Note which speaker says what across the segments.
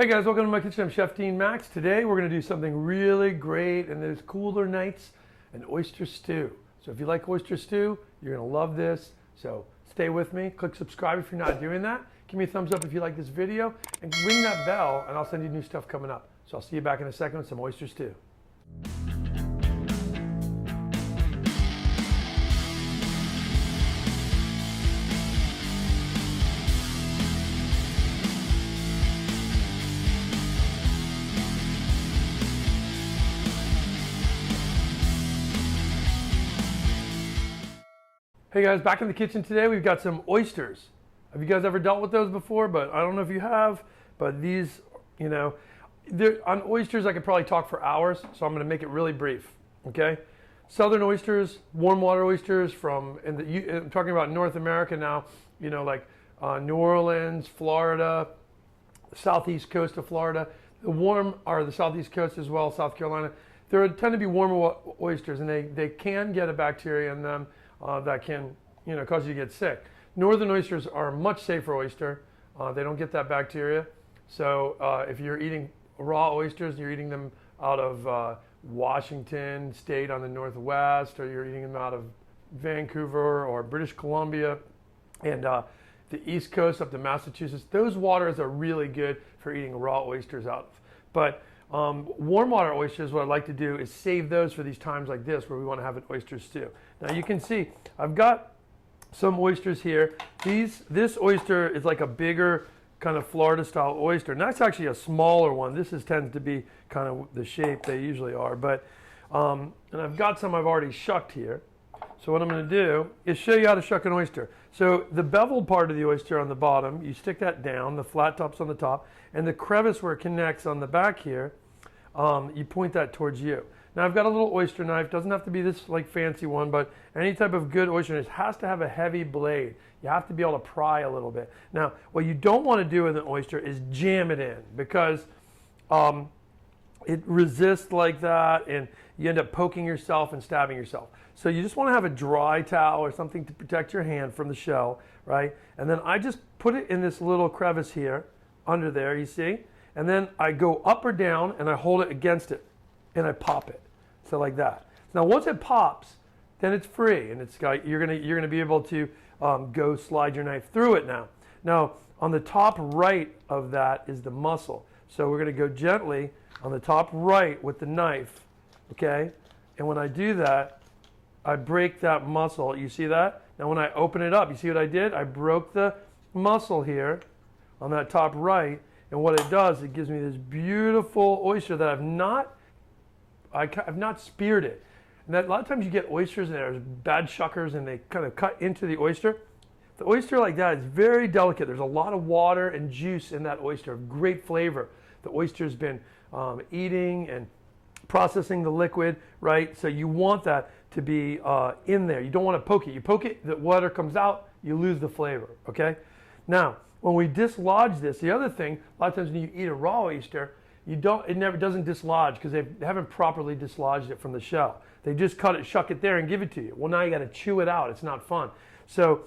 Speaker 1: Hey guys, welcome to my kitchen. I'm Chef Dean Max. Today we're going to do something really great in those cooler nights, an oyster stew. So if you like oyster stew, you're going to love this. So stay with me. Click subscribe if you're not doing that. Give me a thumbs up if you like this video and ring that bell and I'll send you new stuff coming up. So I'll see you back in a second with some oyster stew. Hey guys, back in the kitchen today. We've got some oysters. Have you guys ever dealt with those before? But I don't know if you have, but these, on oysters I could probably talk for hours, so I'm going to make it really brief, okay? Southern oysters, warm water oysters I'm talking about North America now, like New Orleans, Florida, southeast coast of Florida. The southeast coast as well, South Carolina. There tend to be warmer oysters, and they can get a bacteria in them that can, cause you to get sick. Northern oysters are a much safer oyster. They don't get that bacteria. So if you're eating raw oysters, you're eating them out of Washington State on the Northwest, or you're eating them out of Vancouver or British Columbia and the East Coast up to Massachusetts, those waters are really good for eating raw oysters out of. But warm water oysters, what I'd like to do is save those for these times like this where we want to have an oyster stew. Now you can see I've got some oysters here. This oyster is like a bigger kind of Florida style oyster, and that's actually a smaller one. This tends to be kind of the shape they usually are, but and I've got some I've already shucked here. So what I'm going to do is show you how to shuck an oyster. So the beveled part of the oyster on the bottom, you stick that down, the flat top's on the top, and the crevice where it connects on the back here, you point that towards you. Now I've got a little oyster knife. Doesn't have to be this like fancy one, but any type of good oyster knife has to have a heavy blade. You have to be able to pry a little bit. Now what you don't want to do with an oyster is jam it in, because it resists like that and you end up poking yourself and stabbing yourself. So you just want to have a dry towel or something to protect your hand from the shell, right? And then I just put it in this little crevice here under there, you see? And then I go up or down and I hold it against it and I pop it. So like that. Now once it pops, then it's free, and you're gonna be able to go slide your knife through it now. Now on the top right of that is the muscle. So we're gonna go gently on the top right with the knife, okay? And when I do that, I break that muscle. You see that? Now when I open it up, you see what I did? I broke the muscle here on that top right, and what it does, it gives me this beautiful oyster that I've not speared it. And that, a lot of times you get oysters and there's bad shuckers and they kind of cut into the oyster. The oyster like that is very delicate. There's a lot of water and juice in that oyster, great flavor. The oyster's been eating and processing the liquid, right? So you want that to be in there. You don't want to poke it. You poke it, the water comes out, you lose the flavor, okay? Now, when we dislodge this, the other thing, a lot of times when you eat a raw oyster, it never doesn't dislodge because they haven't properly dislodged it from the shell. They just cut it, shuck it there, and give it to you. Well, now you got to chew it out. It's not fun. So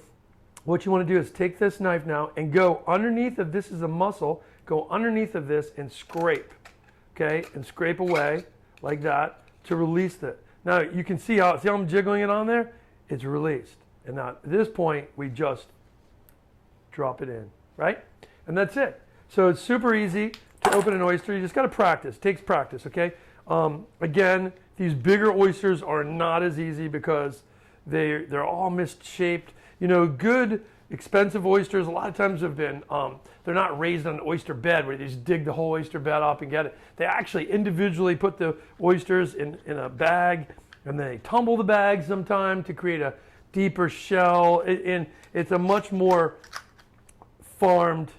Speaker 1: what you want to do is take this knife now and go underneath of this is a muscle. Go underneath of this and scrape, okay? And scrape away like that to release it. Now you can see how I'm jiggling it on there? It's released. And now at this point, we just drop it in, right? And that's it. So it's super easy to open an oyster. You just got to practice. It takes practice, okay? Again, these bigger oysters are not as easy because they're all misshaped. Good expensive oysters a lot of times have been, they're not raised on an oyster bed where they just dig the whole oyster bed up and get it. They actually individually put the oysters in a bag, and then they tumble the bag sometime to create a deeper shell. It's a much more farmed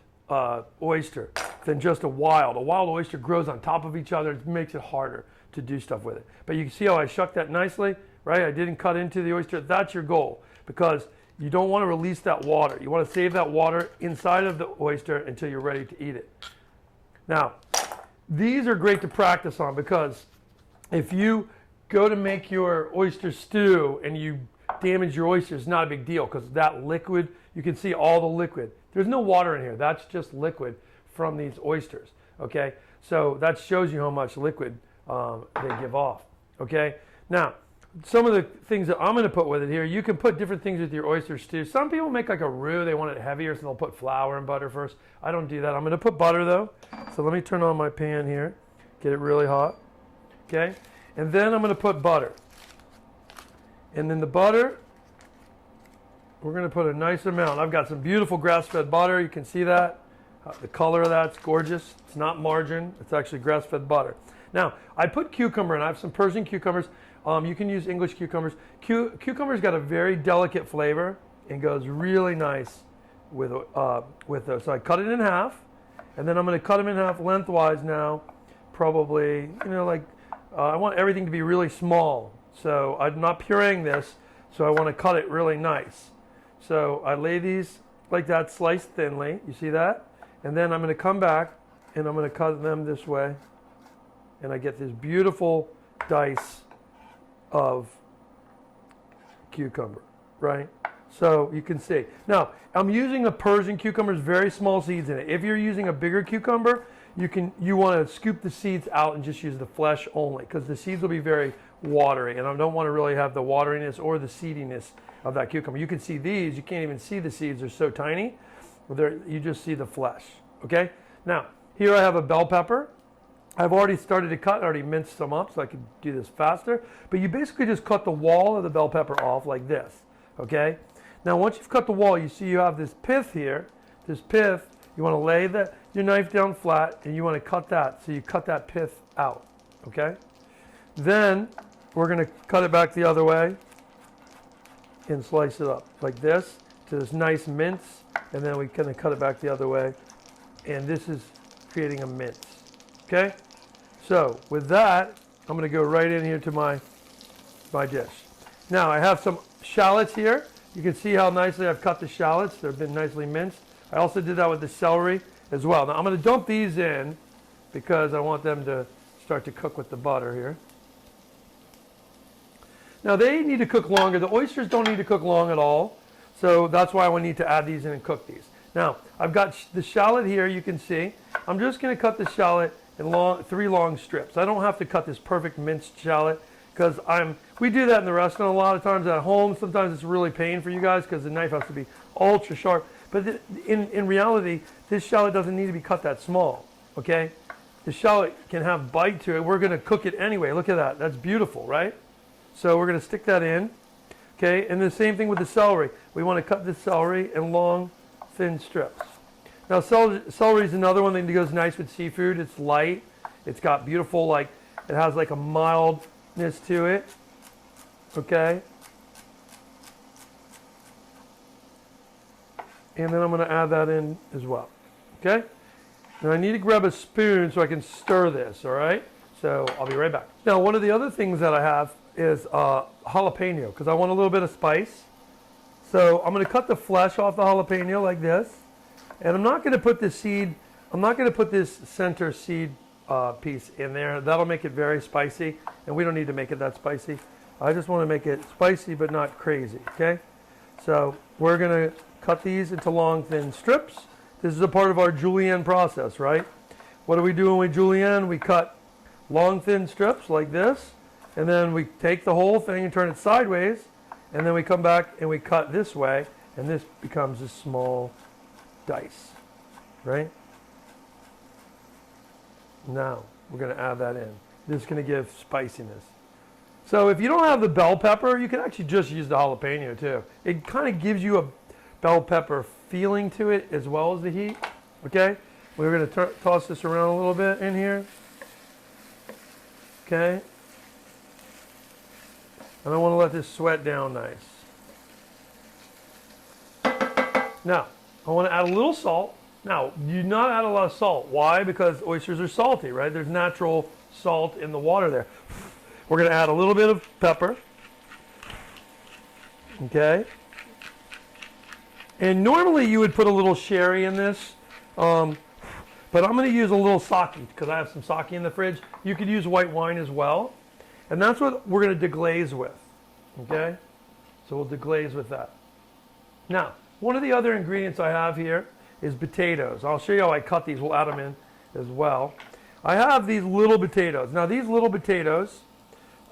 Speaker 1: oyster than just a wild. A wild oyster grows on top of each other. It makes it harder to do stuff with it. But you can see how I shucked that nicely, right? I didn't cut into the oyster. That's your goal, because you don't want to release that water. You want to save that water inside of the oyster until you're ready to eat it. Now, these are great to practice on, because if you go to make your oyster stew and you damage your oysters, it's not a big deal, because that liquid, you can see all the liquid. There's no water in here. That's just liquid from these oysters. Okay, so that shows you how much liquid they give off. Okay, now some of the things that I'm going to put with it here, you can put different things with your oysters too. Some people make like a roux, they want it heavier, so they'll put flour and butter first. I don't do that. I'm going to put butter though. So let me turn on my pan here, get it really hot. Okay, and then I'm going to put butter. And then the butter, we're going to put a nice amount. I've got some beautiful grass-fed butter. You can see that. The color of that's gorgeous. It's not margarine. It's actually grass-fed butter. Now, I put cucumber in. I have some Persian cucumbers. You can use English cucumbers. Cucumber's got a very delicate flavor and goes really nice with those. So I cut it in half, and then I'm going to cut them in half lengthwise now. Probably, I want everything to be really small. So I'm not pureeing this, so I want to cut it really nice. So I lay these like that, sliced thinly. You see that? And then I'm going to come back and I'm going to cut them this way. And I get this beautiful dice of cucumber, right? So you can see. Now, I'm using a Persian cucumber, very small seeds in it. If you're using a bigger cucumber, you want to scoop the seeds out and just use the flesh only, because the seeds will be very watery, and I don't want to really have the wateriness or the seediness of that cucumber. You can see these, you can't even see the seeds, they're so tiny. You just see the flesh, okay? Now, here I have a bell pepper. I've already started to cut, I already minced some up so I could do this faster. But you basically just cut the wall of the bell pepper off like this, okay? Now once you've cut the wall, you see you have this pith here. This pith, you want to lay your knife down flat and you want to cut that. So you cut that pith out, okay? Then we're going to cut it back the other way and slice it up like this to this nice mince. And then we're going to cut it back the other way. And this is creating a mince, okay? So with that, I'm going to go right in here to my dish. Now I have some shallots here. You can see how nicely I've cut the shallots. They've been nicely minced. I also did that with the celery as well. Now I'm going to dump these in because I want them to start to cook with the butter here. Now they need to cook longer. The oysters don't need to cook long at all. So that's why I need to add these in and cook these. Now I've got the shallot here, you can see. I'm just going to cut the shallot in three long strips. I don't have to cut this perfect minced shallot because we do that in the restaurant a lot of times at home. Sometimes it's really pain for you guys because the knife has to be ultra sharp. But in reality, this shallot doesn't need to be cut that small, okay? The shallot can have bite to it. We're going to cook it anyway. Look at that. That's beautiful, right? So we're going to stick that in, okay? And the same thing with the celery. We want to cut the celery in long, thin strips. Now celery is another one that goes nice with seafood. It's light. It's got beautiful, it has like a mildness to it, okay? And then I'm going to add that in as well, okay? Now I need to grab a spoon so I can stir this, all right? So I'll be right back. Now one of the other things that I have is jalapeno because I want a little bit of spice. So I'm going to cut the flesh off the jalapeno like this. And I'm not going to put this center seed piece in there. That'll make it very spicy, and we don't need to make it that spicy. I just want to make it spicy but not crazy, okay? So we're going to cut these into long, thin strips. This is a part of our julienne process, right? What do we do when we julienne? We cut long, thin strips like this, and then we take the whole thing and turn it sideways, and then we come back and we cut this way, and this becomes a small dice, right? Now we're going to add that in. This is going to give spiciness. So if you don't have the bell pepper, you can actually just use the jalapeno too. It kind of gives you a bell pepper feeling to it as well as the heat, okay? We're going to toss this around a little bit in here, okay? And I want to let this sweat down nice. Now, I want to add a little salt. Now, do not add a lot of salt. Why? Because oysters are salty, right? There's natural salt in the water there. We're going to add a little bit of pepper. Okay? And normally you would put a little sherry in this, but I'm going to use a little sake because I have some sake in the fridge. You could use white wine as well. And that's what we're going to deglaze with. Okay? So we'll deglaze with that. Now, one of the other ingredients I have here is potatoes. I'll show you how I cut these. We'll add them in as well. I have these little potatoes. Now these little potatoes,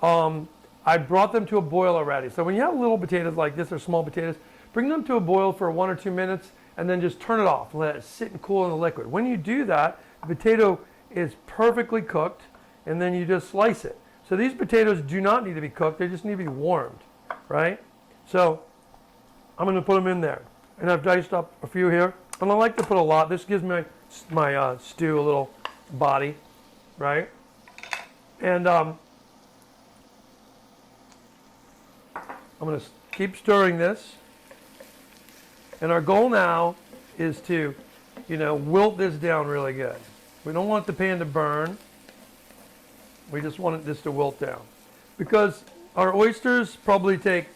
Speaker 1: I brought them to a boil already. So when you have little potatoes like this or small potatoes, bring them to a boil for 1 or 2 minutes and then just turn it off and let it sit and cool in the liquid. When you do that, the potato is perfectly cooked and then you just slice it. So these potatoes do not need to be cooked, they just need to be warmed, right? So I'm going to put them in there. And I've diced up a few here. And I like to put a lot. This gives my stew a little body, right? And I'm going to keep stirring this. And our goal now is to, wilt this down really good. We don't want the pan to burn. We just want this to wilt down. Because our oysters probably take,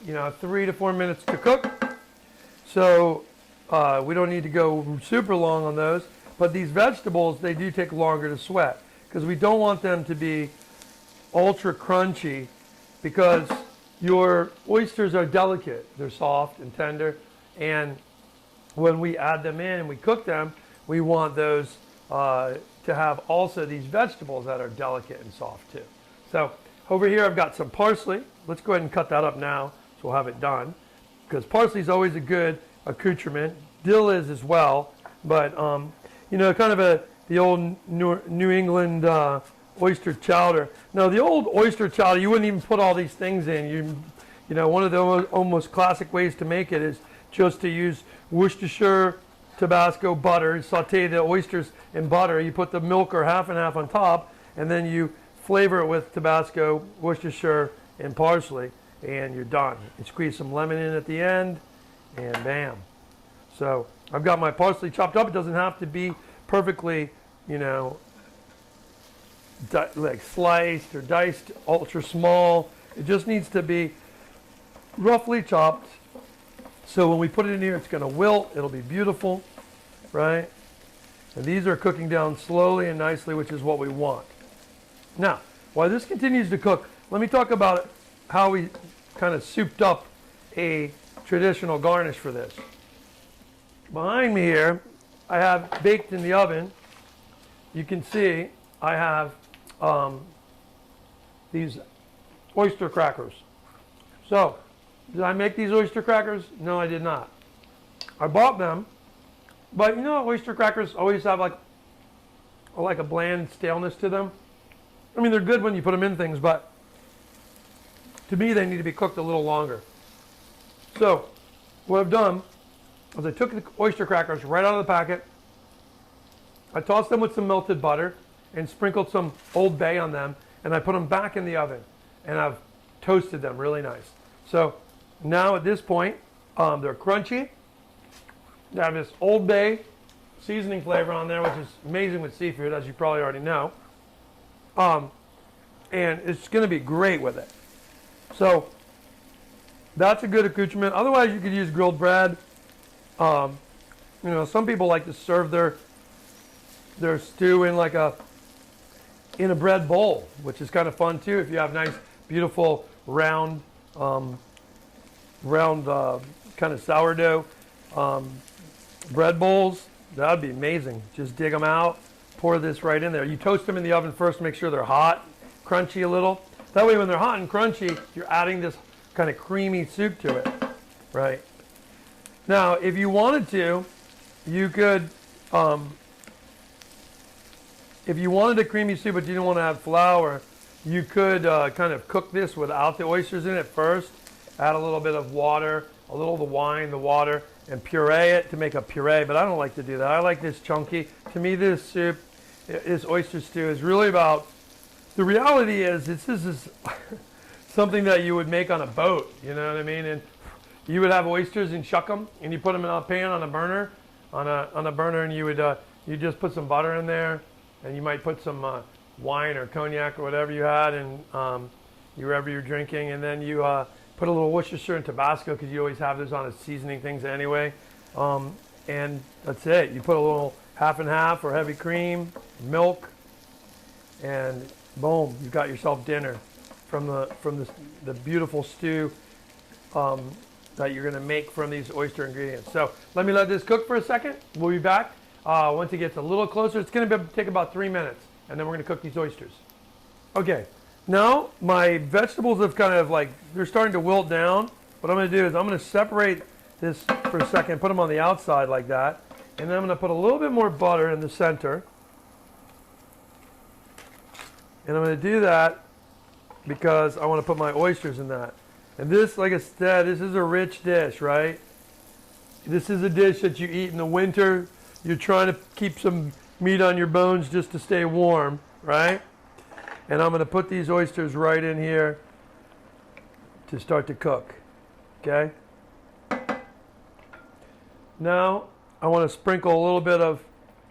Speaker 1: 3 to 4 minutes to cook. So we don't need to go super long on those. But these vegetables, they do take longer to sweat. Because we don't want them to be ultra crunchy. Because your oysters are delicate. They're soft and tender. And when we add them in and we cook them, we want those to have also these vegetables that are delicate and soft too. So over here I've got some parsley. Let's go ahead and cut that up now so we'll have it done. Because parsley is always a good accoutrement. Dill is as well. But, kind of the old New England oyster chowder. Now the old oyster chowder, you wouldn't even put all these things in. One of the almost classic ways to make it is just to use Worcestershire, Tabasco, butter, saute the oysters in butter. You put the milk or half and half on top, and then you flavor it with Tabasco, Worcestershire, and parsley, and you're done. And squeeze some lemon in at the end, and bam. So I've got my parsley chopped up. It doesn't have to be perfectly, like sliced or diced, ultra small. It just needs to be roughly chopped. So when we put it in here, it's going to wilt. It'll be beautiful, right? And these are cooking down slowly and nicely, which is what we want. Now, while this continues to cook, let me talk about how we kind of souped up a traditional garnish for this. Behind me here, I have baked in the oven. You can see I have these oyster crackers. So, did I make these oyster crackers? No, I did not. I bought them, but oyster crackers always have like a bland staleness to them. I mean, they're good when you put them in things, but to me, they need to be cooked a little longer. So, what I've done is I took the oyster crackers right out of the packet. I tossed them with some melted butter and sprinkled some Old Bay on them, and I put them back in the oven, and I've toasted them really nice. So now at this point, they're crunchy. They have this Old Bay seasoning flavor on there, which is amazing with seafood, as you probably already know. And it's going to be great with it. So that's a good accoutrement. Otherwise, you could use grilled bread. Some people like to serve their stew in in a bread bowl, which is kind of fun too. If you have nice, beautiful, round kind of sourdough bread bowls, that would be amazing. Just dig them out, pour this right in there. You toast them in the oven first, make sure they're hot, crunchy a little. That way when they're hot and crunchy, you're adding this kind of creamy soup to it, right? Now, if you wanted to, you could, if you wanted a creamy soup but you didn't want to have flour, you could kind of cook this without the oysters in it first. Add a little bit of water, a little of the wine, the water, and puree it to make a puree. But I don't like to do that. I like this chunky. To me, this soup, this oyster stew is really about, the reality is this is something that you would make on a boat, you know what I mean? And you would have oysters and shuck them, and you put them in a pan on a burner, and you would you just put some butter in there, and you might put some wine or cognac or whatever you had, and wherever you're drinking, and then you put a little Worcestershire and Tabasco, because you always have those on as seasoning things anyway, and that's it. You put a little half and half or heavy cream, milk, and boom, you've got yourself dinner from the beautiful stew that you're going to make from these oyster ingredients. So let me let this cook for a second. We'll be back Once it gets a little closer, it's going to take about 3 minutes, and then we're going to cook these oysters. Okay, now my vegetables have kind of like, they're starting to wilt down. What I'm going to do is I'm going to separate this for a second, put them on the outside like that, and then I'm going to put a little bit more butter in the center. And I'm going to do that because I want to put my oysters in that. And this, like I said, this is a rich dish, right? This is a dish that you eat in the winter. You're trying to keep some meat on your bones just to stay warm, right? And I'm going to put these oysters right in here to start to cook, okay? Now, I want to sprinkle a little bit of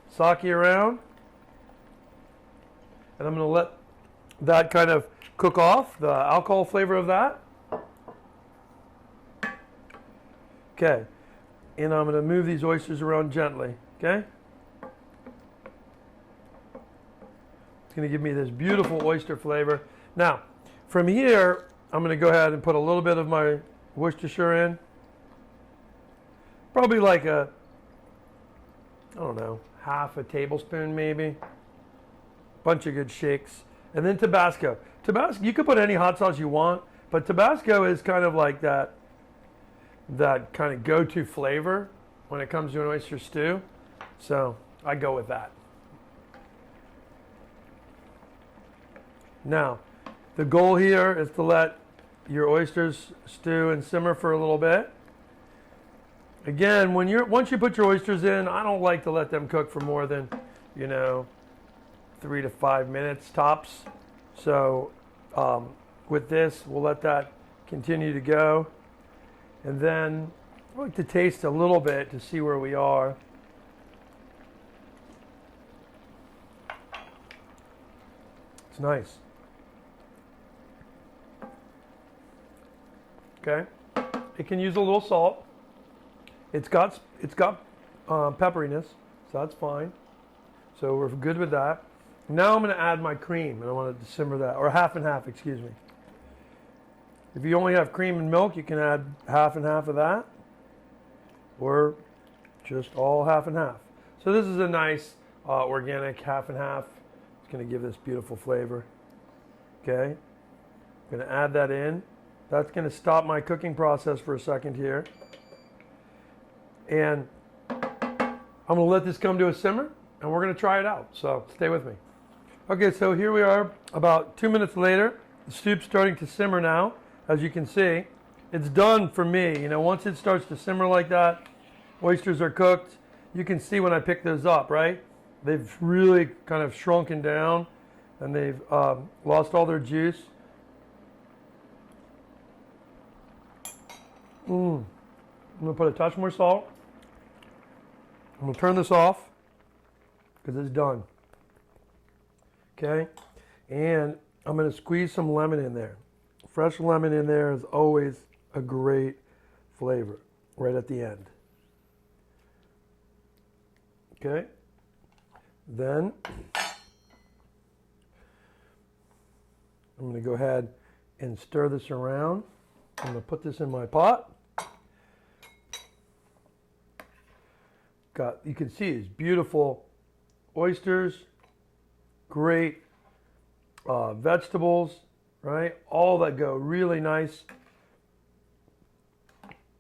Speaker 1: sake around. And I'm going to let that kind of cook off, the alcohol flavor of that. Okay. And I'm going to move these oysters around gently, okay? It's going to give me this beautiful oyster flavor. Now, from here, I'm going to go ahead and put a little bit of my Worcestershire in. Probably like a, I don't know, half a tablespoon maybe. Bunch of good shakes. And then Tabasco. Tabasco, you could put any hot sauce you want, but Tabasco is kind of like that kind of go-to flavor when it comes to an oyster stew. So I go with that. Now, the goal here is to let your oysters stew and simmer for a little bit. Again, once you put your oysters in, I don't like to let them cook for more than, 3 to 5 minutes tops. So with this, we'll let that continue to go. And then I like to taste a little bit to see where we are. It's nice. Okay. It can use a little salt. It's got pepperiness, so that's fine. So we're good with that. Now I'm going to add my cream, and I want to simmer that, or half and half, excuse me. If you only have cream and milk, you can add half and half of that, or just all half and half. So this is a nice organic half and half. It's going to give this beautiful flavor. Okay, I'm going to add that in. That's going to stop my cooking process for a second here. And I'm going to let this come to a simmer, and we're going to try it out. So stay with me. Okay, so here we are about 2 minutes later. The soup's starting to simmer now. As you can see, it's done for me. Once it starts to simmer like that, oysters are cooked. You can see when I pick those up, right? They've really kind of shrunken down, and they've lost all their juice. I'm going to put a touch more salt. I'm going to turn this off because it's done. Okay? And I'm going to squeeze some lemon in there. Fresh lemon in there is always a great flavor right at the end. Okay? Then I'm going to go ahead and stir this around. I'm going to put this in my pot. You can see these beautiful oysters, great vegetables, right? All that go really nice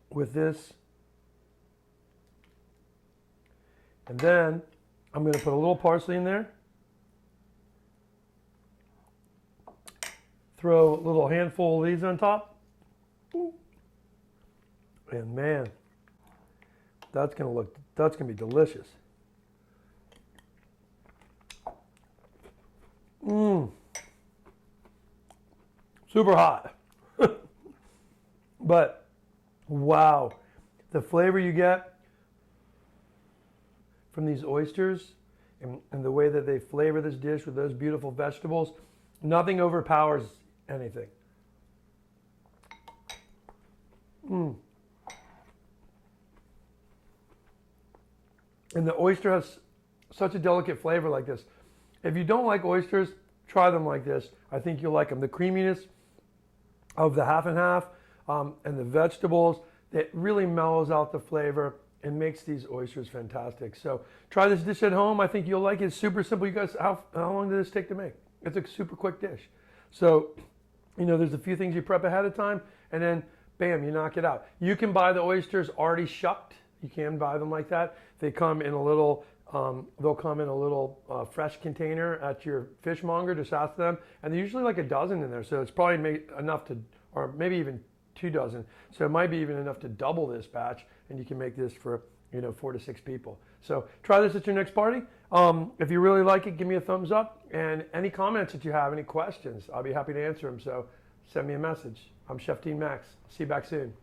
Speaker 1: with this. And then I'm going to put a little parsley in there. Throw a little handful of these on top. And man, that's going to be delicious. Super hot. But wow, the flavor you get from these oysters and the way that they flavor this dish with those beautiful vegetables, nothing overpowers anything. And the oyster has such a delicate flavor like this. If you don't like oysters, try them like this. I think you'll like them. The creaminess of the half and half and the vegetables, it really mellows out the flavor. and makes these oysters fantastic. So try this dish at home. I think you'll like it. It's super simple. You guys, how long did this take to make? It's a super quick dish. So, you know, there's a few things you prep ahead of time, and then bam, you knock it out. You can buy the oysters already shucked. You can buy them like that. They come in a little, they'll come in a little fresh container at your fishmonger. Just ask them, and there's usually like a dozen in there. So it's probably enough to, or maybe even 2 dozen. So it might be even enough to double this batch, and you can make this for, you know, 4 to 6 people. So try this at your next party. If you really like it, give me a thumbs up, and any comments that you have, any questions, I'll be happy to answer them. So send me a message. I'm Chef Dean Max. See you back soon.